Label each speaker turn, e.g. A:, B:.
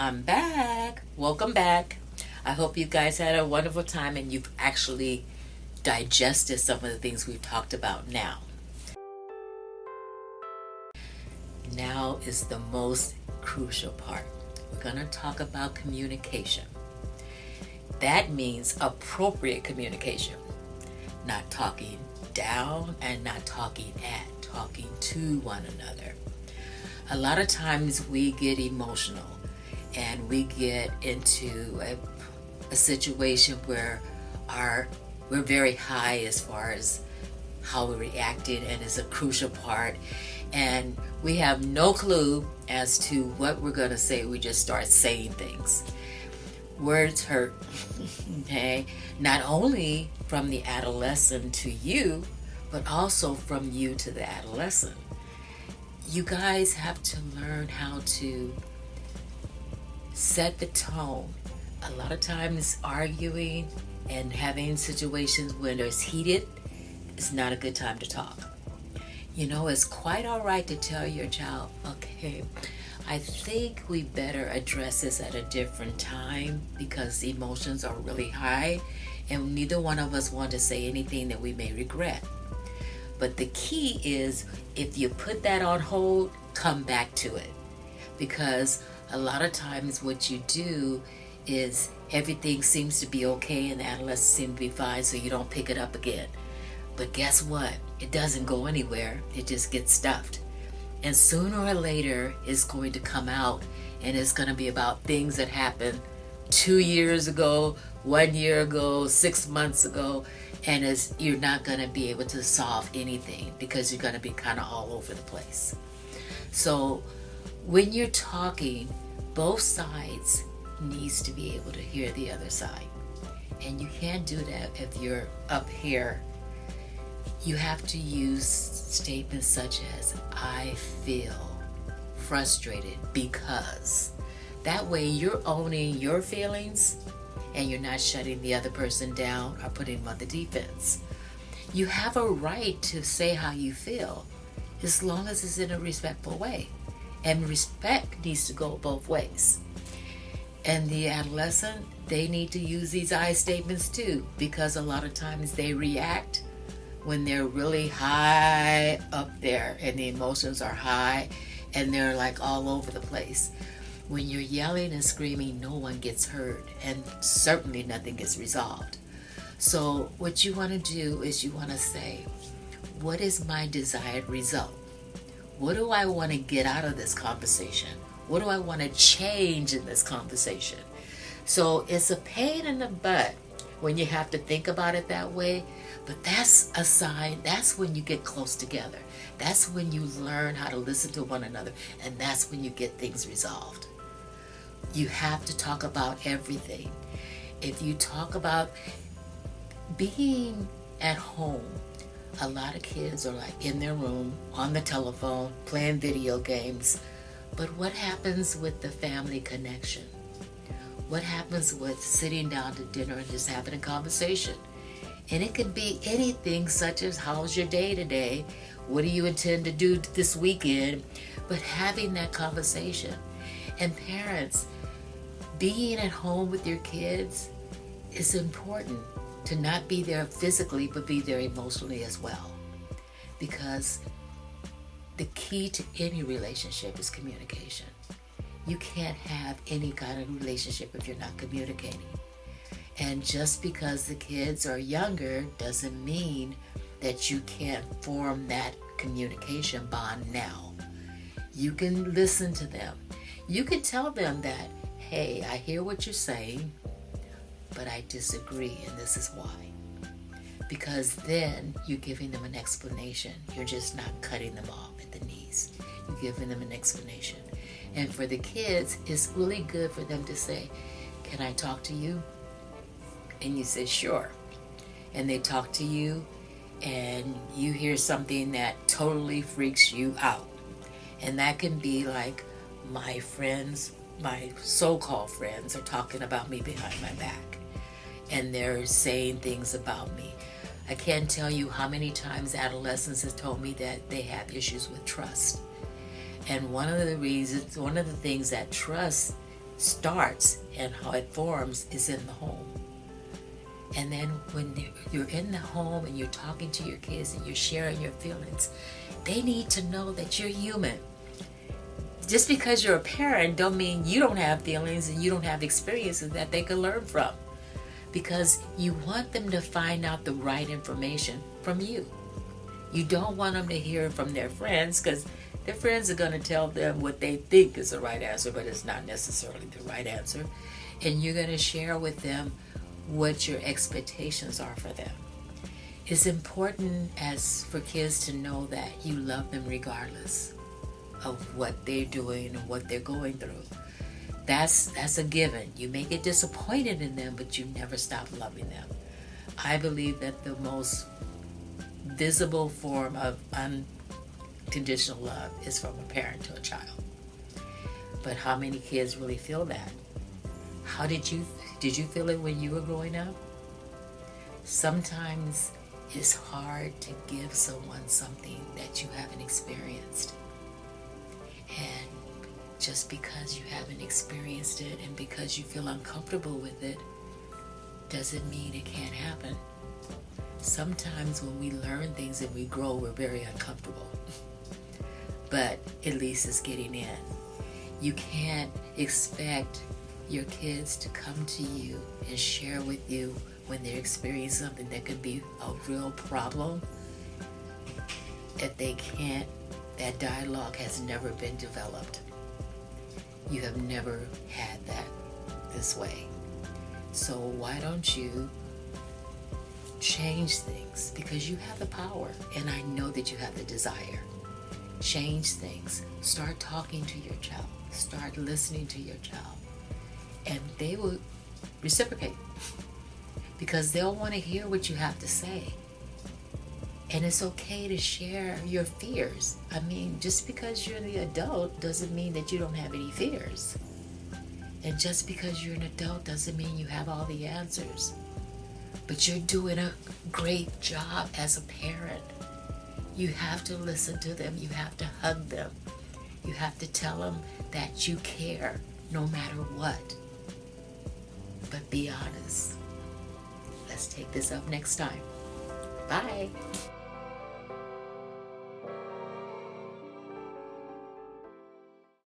A: I'm back. Welcome back. I hope you guys had a wonderful time and you've actually digested some of the things we've talked about now. Now is the most crucial part. We're going to talk about communication. That means appropriate communication, not talking down and not talking at, talking to one another. A lot of times we get emotional and we get into a situation where we're very high as far as how we're reacting, and it's a crucial part, and we have no clue as to what we're going to say. We just start saying things. Words hurt. Okay, not only from the adolescent to you, but also from you to the adolescent. You guys have to learn how to set the tone. A lot of times arguing and having situations when there's heated is not a good time to talk. It's quite all right to tell your child, okay, I think we better address this at a different time because emotions are really high and neither one of us want to say anything that we may regret. But the key is, if you put that on hold, come back to it. Because a lot of times what you do is everything seems to be okay and the adolescents seem to be fine, so you don't pick it up again. But guess what? It doesn't go anywhere. It just gets stuffed. And sooner or later, it's going to come out, and it's going to be about things that happened 2 years ago, 1 year ago, 6 months ago, and you're not going to be able to solve anything because you're going to be kind of all over the place. So when you're talking, both sides needs to be able to hear the other side. And you can't do that if you're up here. You have to use statements such as, I feel frustrated because. That way you're owning your feelings and you're not shutting the other person down or putting them on the defense. You have a right to say how you feel as long as it's in a respectful way. And respect needs to go both ways. And the adolescent, they need to use these I statements too, because a lot of times they react when they're really high up there and the emotions are high and they're like all over the place. When you're yelling and screaming, no one gets heard, and certainly nothing gets resolved. So what you want to do is you want to say, what is my desired result? What do I want to get out of this conversation? What do I want to change in this conversation? So it's a pain in the butt when you have to think about it that way, but that's a sign. That's when you get close together. That's when you learn how to listen to one another, and that's when you get things resolved. You have to talk about everything. If you talk about being at home, a lot of kids are like in their room, on the telephone, playing video games. But what happens with the family connection? What happens with sitting down to dinner and just having a conversation? And it could be anything such as, how's your day today? What do you intend to do this weekend? But having that conversation. And parents, being at home with your kids is important, to not be there physically, but be there emotionally as well. Because the key to any relationship is communication. You can't have any kind of relationship if you're not communicating. And just because the kids are younger doesn't mean that you can't form that communication bond now. You can listen to them. You can tell them that, hey, I hear what you're saying, but I disagree, and this is why. Because then you're giving them an explanation. You're just not cutting them off at the knees. You're giving them an explanation. And for the kids, it's really good for them to say, can I talk to you? And you say, sure. And they talk to you, and you hear something that totally freaks you out. And that can be like, my friends, my so-called friends, are talking about me behind my back. And they're saying things about me. I can't tell you how many times adolescents have told me that they have issues with trust. And one of the things that trust starts and how it forms is in the home. And then when you're in the home and you're talking to your kids and you're sharing your feelings, they need to know that you're human. Just because you're a parent don't mean you don't have feelings and you don't have experiences that they can learn from. Because you want them to find out the right information from you. You don't want them to hear it from their friends, because their friends are going to tell them what they think is the right answer, but it's not necessarily the right answer. And you're going to share with them what your expectations are for them. It's important as for kids to know that you love them regardless of what they're doing and what they're going through. That's a given. You may get disappointed in them, but you never stop loving them. I believe that the most visible form of unconditional love is from a parent to a child. But how many kids really feel that? How did you feel it when you were growing up? Sometimes it's hard to give someone something that you haven't experienced. And just because you haven't experienced it and because you feel uncomfortable with it doesn't mean it can't happen. Sometimes when we learn things and we grow, we're very uncomfortable. But at least it's getting in. You can't expect your kids to come to you and share with you when they're experiencing something that could be a real problem. If they can't, that dialogue has never been developed. You have never had that this way. So why don't you change things? Because you have the power, and I know that you have the desire. Change things. Start talking to your child. Start listening to your child. And they will reciprocate, because they'll want to hear what you have to say. And it's okay to share your fears. I mean, just because you're the adult doesn't mean that you don't have any fears. And just because you're an adult doesn't mean you have all the answers. But you're doing a great job as a parent. You have to listen to them. You have to hug them. You have to tell them that you care no matter what. But be honest. Let's take this up next time. Bye.